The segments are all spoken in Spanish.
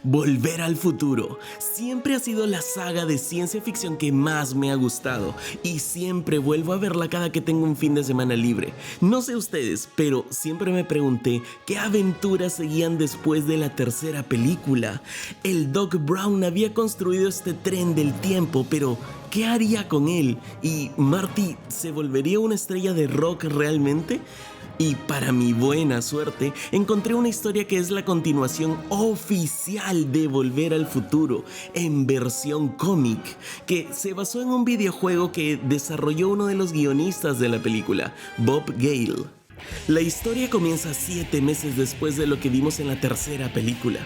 Volver al futuro siempre ha sido la saga de ciencia ficción que más me ha gustado y siempre vuelvo a verla cada que tengo un fin de semana libre. No sé ustedes, pero siempre me pregunté qué aventuras seguían después de la tercera película. El Doc Brown había construido este tren del tiempo, pero ¿qué haría con él? ¿Y Marty se volvería una estrella de rock realmente? Y para mi buena suerte, encontré una historia que es la continuación oficial de Volver al Futuro, en versión cómic, que se basó en un videojuego que desarrolló uno de los guionistas de la película, Bob Gale. La historia comienza 7 meses después de lo que vimos en la tercera película.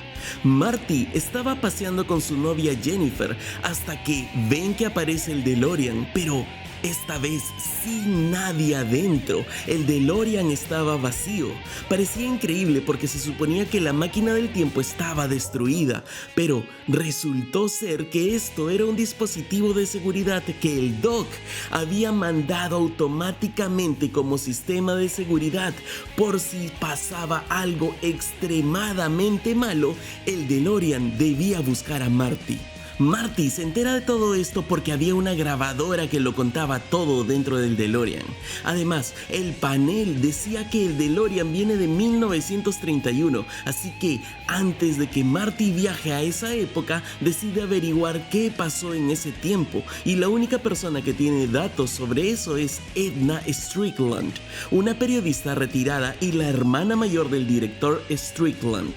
Marty estaba paseando con su novia Jennifer hasta que ven que aparece el DeLorean, pero esta vez sin nadie adentro. El DeLorean estaba vacío. Parecía increíble porque se suponía que la máquina del tiempo estaba destruida, pero resultó ser que esto era un dispositivo de seguridad que el Doc había mandado automáticamente como sistema de seguridad por si pasaba algo extremadamente malo. El DeLorean debía buscar a Marty. Marty se entera de todo esto porque había una grabadora que lo contaba todo dentro del DeLorean. Además, el panel decía que el DeLorean viene de 1931, así que antes de que Marty viaje a esa época, decide averiguar qué pasó en ese tiempo, y la única persona que tiene datos sobre eso es Edna Strickland, una periodista retirada y la hermana mayor del director Strickland.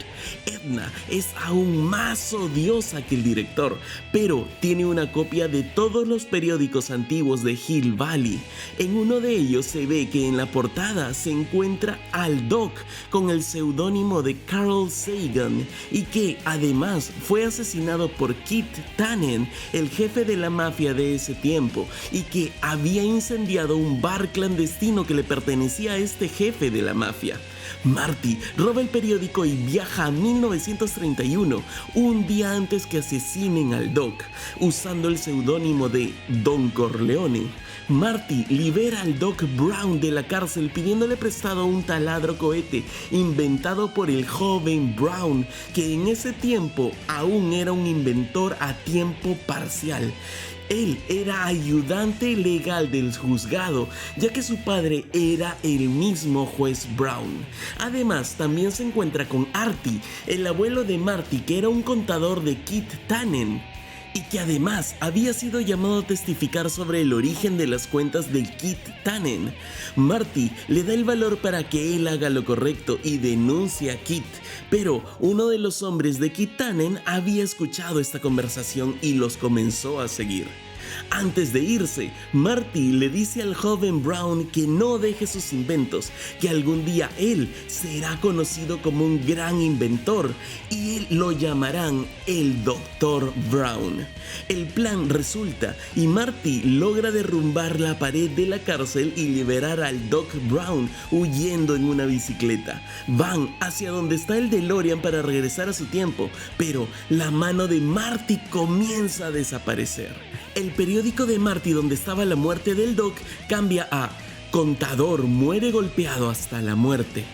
Edna es aún más odiosa que el director, pero tiene una copia de todos los periódicos antiguos de Hill Valley. En uno de ellos se ve que en la portada se encuentra al Doc con el seudónimo de Carl Sagan y que además fue asesinado por Kit Tannen, el jefe de la mafia de ese tiempo, y que había incendiado un bar clandestino que le pertenecía a este jefe de la mafia. Marty roba el periódico y viaja a 1931, un día antes que asesinen al Doc, usando el seudónimo de Don Corleone. Marty libera al Doc Brown de la cárcel pidiéndole prestado un taladro cohete inventado por el joven Brown, que en ese tiempo aún era un inventor a tiempo parcial. Él era ayudante legal del juzgado, ya que su padre era el mismo juez Brown. Además, también se encuentra con Artie, el abuelo de Marty, que era un contador de Kit Tannen, y que además había sido llamado a testificar sobre el origen de las cuentas de Kit Tannen. Marty le da el valor para que él haga lo correcto y denuncia a Kit, pero uno de los hombres de Kit Tannen había escuchado esta conversación y los comenzó a seguir. Antes de irse, Marty le dice al joven Brown que no deje sus inventos, que algún día él será conocido como un gran inventor y él lo llamarán el Dr. Brown. El plan resulta y Marty logra derrumbar la pared de la cárcel y liberar al Doc Brown huyendo en una bicicleta. Van hacia donde está el DeLorean para regresar a su tiempo, pero la mano de Marty comienza a desaparecer. El periódico de Marty donde estaba la muerte del Doc cambia a "Contador muere golpeado hasta la muerte".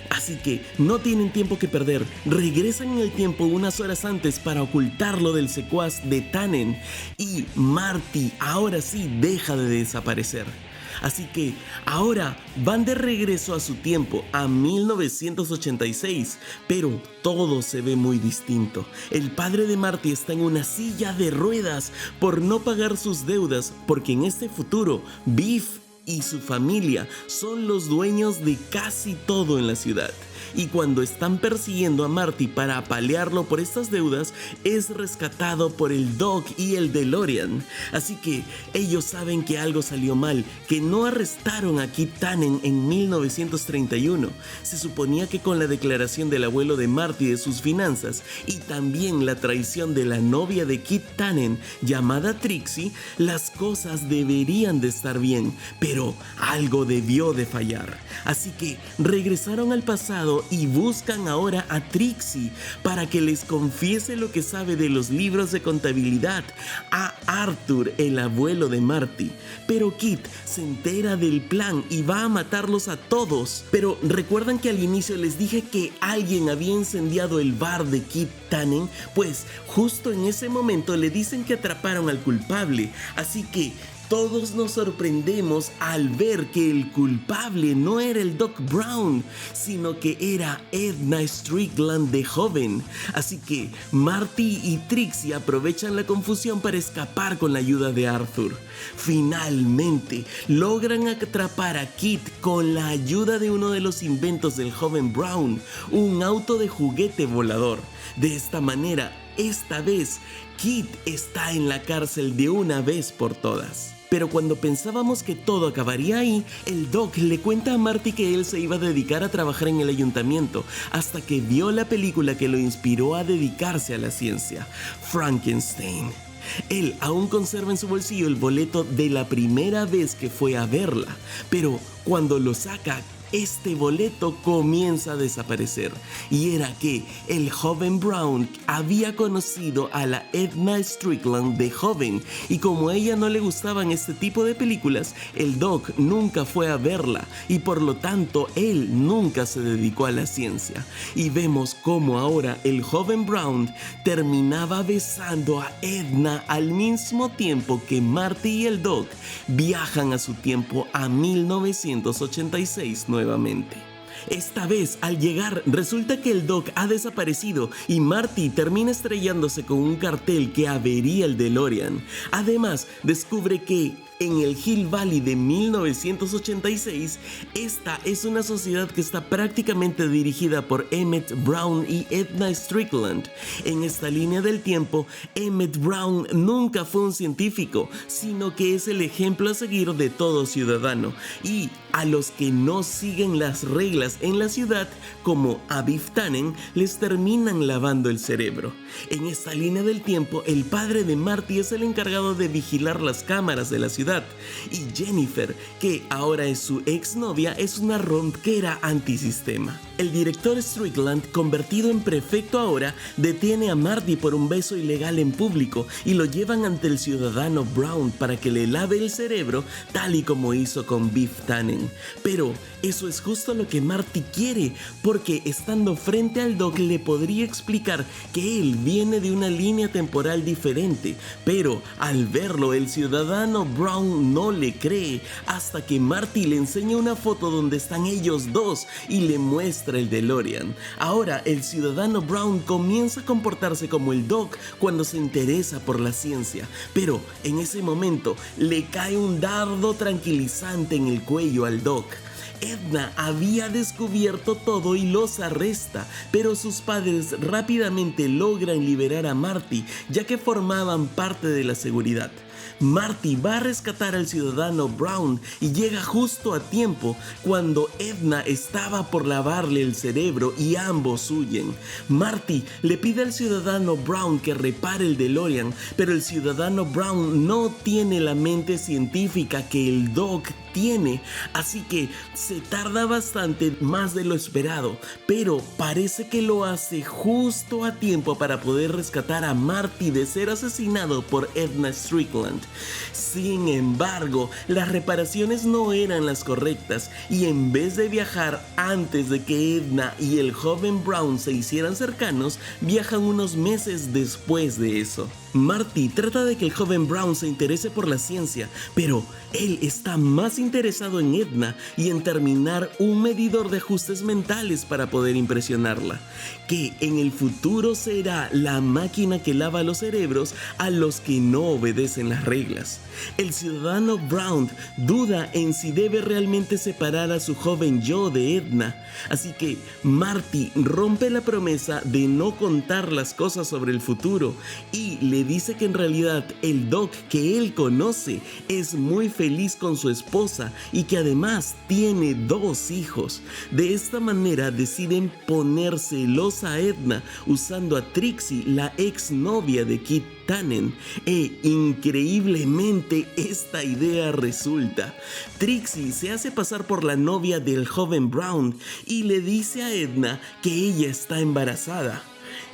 Así que no tienen tiempo que perder, regresan en el tiempo unas horas antes para ocultarlo del secuaz de Tannen y Marty ahora sí deja de desaparecer. Así que ahora van de regreso a su tiempo, a 1986, pero todo se ve muy distinto. El padre de Marty está en una silla de ruedas por no pagar sus deudas, porque en este futuro, Biff y su familia son los dueños de casi todo en la ciudad. Y cuando están persiguiendo a Marty para apalearlo por estas deudas, es rescatado por el Doc y el DeLorean. Así que ellos saben que algo salió mal, que no arrestaron a Kit Tannen en 1931. Se suponía que con la declaración del abuelo de Marty de sus finanzas y también la traición de la novia de Kit Tannen, llamada Trixie, las cosas deberían de estar bien, pero algo debió de fallar. Así que regresaron al pasado libro y buscan ahora a Trixie para que les confiese lo que sabe de los libros de contabilidad a Arthur, el abuelo de Marty. Pero Kit se entera del plan y va a matarlos a todos. Pero ¿recuerdan que al inicio les dije que alguien había incendiado el bar de Kit Tannen? Pues justo en ese momento le dicen que atraparon al culpable, así que todos nos sorprendemos al ver que el culpable no era el Doc Brown, sino que era Edna Strickland de joven. Así que Marty y Trixie aprovechan la confusión para escapar con la ayuda de Arthur. Finalmente, logran atrapar a Kit con la ayuda de uno de los inventos del joven Brown, un auto de juguete volador. De esta manera, esta vez, Kit está en la cárcel de una vez por todas. Pero cuando pensábamos que todo acabaría ahí, el Doc le cuenta a Marty que él se iba a dedicar a trabajar en el ayuntamiento hasta que vio la película que lo inspiró a dedicarse a la ciencia, Frankenstein. Él aún conserva en su bolsillo el boleto de la primera vez que fue a verla, pero cuando lo saca, este boleto comienza a desaparecer, y era que el joven Brown había conocido a la Edna Strickland de joven, y como a ella no le gustaban este tipo de películas, el Doc nunca fue a verla y por lo tanto él nunca se dedicó a la ciencia. Y vemos cómo ahora el joven Brown terminaba besando a Edna al mismo tiempo que Marty y el Doc viajan a su tiempo a 1986 nuevamente. Esta vez, al llegar, resulta que el Doc ha desaparecido y Marty termina estrellándose con un cartel que avería el DeLorean. Además, descubre que en el Hill Valley de 1986, esta es una sociedad que está prácticamente dirigida por Emmett Brown y Edna Strickland. En esta línea del tiempo, Emmett Brown nunca fue un científico, sino que es el ejemplo a seguir de todo ciudadano. Y a los que no siguen las reglas en la ciudad, como a Biff Tannen, les terminan lavando el cerebro. En esta línea del tiempo, el padre de Marty es el encargado de vigilar las cámaras de la ciudad. Y Jennifer, que ahora es su exnovia, es una ronquera antisistema. El director Strickland, convertido en prefecto ahora, detiene a Marty por un beso ilegal en público y lo llevan ante el ciudadano Brown para que le lave el cerebro, tal y como hizo con Biff Tannen. Pero eso es justo lo que Marty quiere, porque estando frente al Doc le podría explicar que él viene de una línea temporal diferente, pero al verlo el ciudadano Brown no le cree hasta que Marty le enseña una foto donde están ellos dos y le muestra el DeLorean. Ahora el ciudadano Brown comienza a comportarse como el Doc cuando se interesa por la ciencia, pero en ese momento le cae un dardo tranquilizante en el cuello al Doc. Edna había descubierto todo y los arresta, pero sus padres rápidamente logran liberar a Marty, ya que formaban parte de la seguridad. Marty va a rescatar al ciudadano Brown y llega justo a tiempo cuando Edna estaba por lavarle el cerebro y ambos huyen. Marty le pide al ciudadano Brown que repare el DeLorean, pero el ciudadano Brown no tiene la mente científica que el Doc tiene, así que se tarda bastante más de lo esperado, pero parece que lo hace justo a tiempo para poder rescatar a Marty de ser asesinado por Edna Strickland. Sin embargo, las reparaciones no eran las correctas y en vez de viajar antes de que Edna y el joven Brown se hicieran cercanos, viajan unos meses después de eso. Marty trata de que el joven Brown se interese por la ciencia, pero él está más interesado en Edna y en terminar un medidor de ajustes mentales para poder impresionarla, que en el futuro será la máquina que lava los cerebros a los que no obedecen las reglas. El ciudadano Brown duda en si debe realmente separar a su joven yo de Edna, así que Marty rompe la promesa de no contar las cosas sobre el futuro y le dice que en realidad el Doc que él conoce es muy feliz con su esposa y que además tiene 2 hijos. De esta manera deciden poner celosa a Edna usando a Trixie, la exnovia de Kit Tannen, e increíblemente Increíblemente, esta idea resulta. Trixie se hace pasar por la novia del joven Brown y le dice a Edna que ella está embarazada.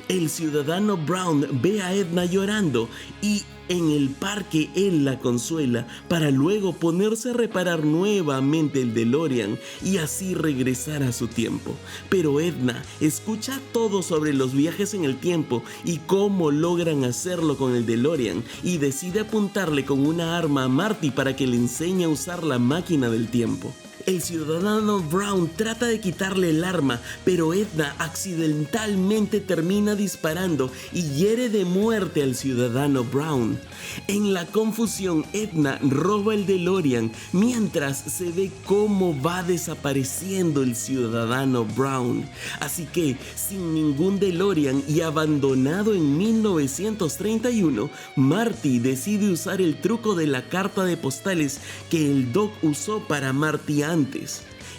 El ciudadano Brown ve a Edna llorando y en el parque él la consuela para luego ponerse a reparar nuevamente el DeLorean y así regresar a su tiempo. Pero Edna escucha todo sobre los viajes en el tiempo y cómo logran hacerlo con el DeLorean y decide apuntarle con una arma a Marty para que le enseñe a usar la máquina del tiempo. El ciudadano Brown trata de quitarle el arma, pero Edna accidentalmente termina disparando y hiere de muerte al ciudadano Brown. En la confusión, Edna roba el DeLorean mientras se ve cómo va desapareciendo el ciudadano Brown. Así que, sin ningún DeLorean y abandonado en 1931, Marty decide usar el truco de la carta de postales que el Doc usó para Marty antes.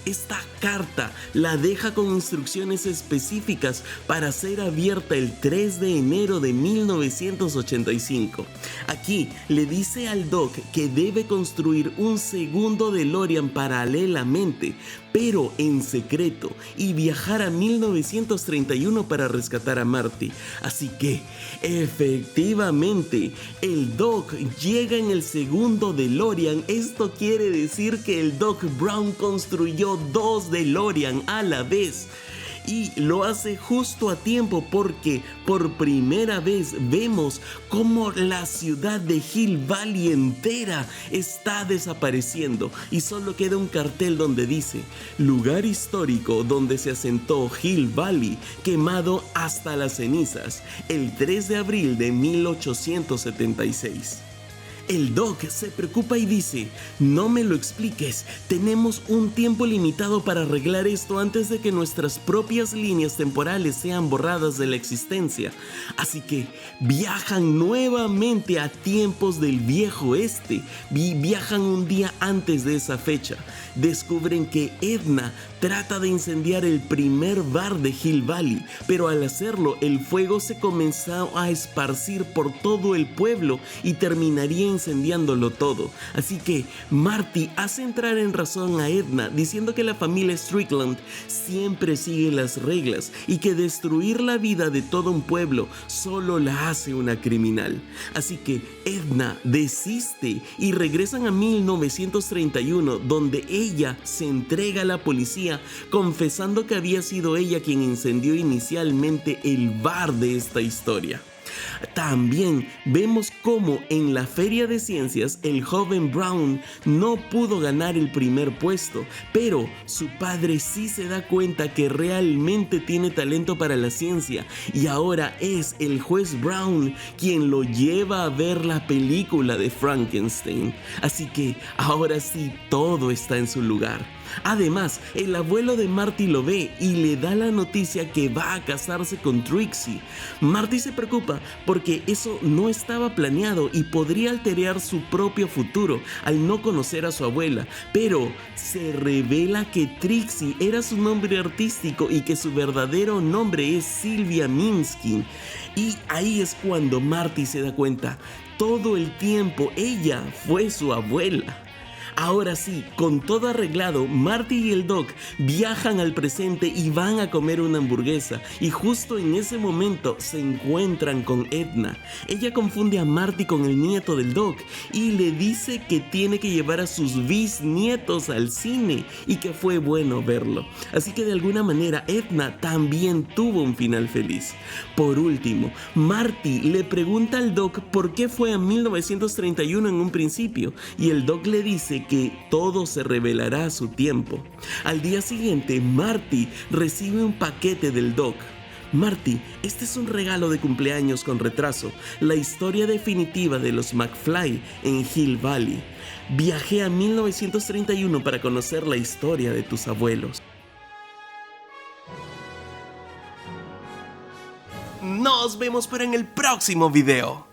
Esta carta la deja con instrucciones específicas para ser abierta el 3 de enero de 1985. Aquí le dice al Doc que debe construir un segundo DeLorean paralelamente, pero en secreto, y viajar a 1931 para rescatar a Marty. Así que, efectivamente, el Doc llega en el segundo DeLorean. Esto quiere decir que el Doc Brown construyó 2 DeLorean a la vez. Y lo hace justo a tiempo porque por primera vez vemos cómo la ciudad de Hill Valley entera está desapareciendo y solo queda un cartel donde dice: lugar histórico donde se asentó Hill Valley, quemado hasta las cenizas, el 3 de abril de 1876. El Doc se preocupa y dice: no me lo expliques, tenemos un tiempo limitado para arreglar esto antes de que nuestras propias líneas temporales sean borradas de la existencia. Así que viajan nuevamente a tiempos del viejo oeste y viajan un día antes de esa fecha. Descubren que Edna trata de incendiar el primer bar de Hill Valley, pero al hacerlo el fuego se comenzó a esparcir por todo el pueblo y terminaría incendiándolo todo. Así que Marty hace entrar en razón a Edna diciendo que la familia Strickland siempre sigue las reglas y que destruir la vida de todo un pueblo solo la hace una criminal. Así que Edna desiste y regresan a 1931, donde ella se entrega a la policía confesando que había sido ella quien incendió inicialmente el bar de esta historia. También vemos cómo en la feria de ciencias el joven Brown no pudo ganar el primer puesto, pero su padre sí se da cuenta que realmente tiene talento para la ciencia y ahora es el juez Brown quien lo lleva a ver la película de Frankenstein. Así que ahora sí todo está en su lugar. Además, el abuelo de Marty lo ve y le da la noticia que va a casarse con Trixie. Marty se preocupa porque eso no estaba planeado y podría alterar su propio futuro al no conocer a su abuela, pero se revela que Trixie era su nombre artístico y que su verdadero nombre es Sylvia Minsky. Y ahí es cuando Marty se da cuenta, todo el tiempo ella fue su abuela. Ahora sí, con todo arreglado, Marty y el Doc viajan al presente y van a comer una hamburguesa, y justo en ese momento se encuentran con Edna. Ella confunde a Marty con el nieto del Doc y le dice que tiene que llevar a sus bisnietos al cine y que fue bueno verlo. Así que de alguna manera Edna también tuvo un final feliz. Por último, Marty le pregunta al Doc por qué fue a 1931 en un principio, y el Doc le dice que todo se revelará a su tiempo. Al día siguiente, Marty recibe un paquete del Doc. Marty, este es un regalo de cumpleaños con retraso, la historia definitiva de los McFly en Hill Valley. Viajé a 1931 para conocer la historia de tus abuelos. Nos vemos pero en el próximo video.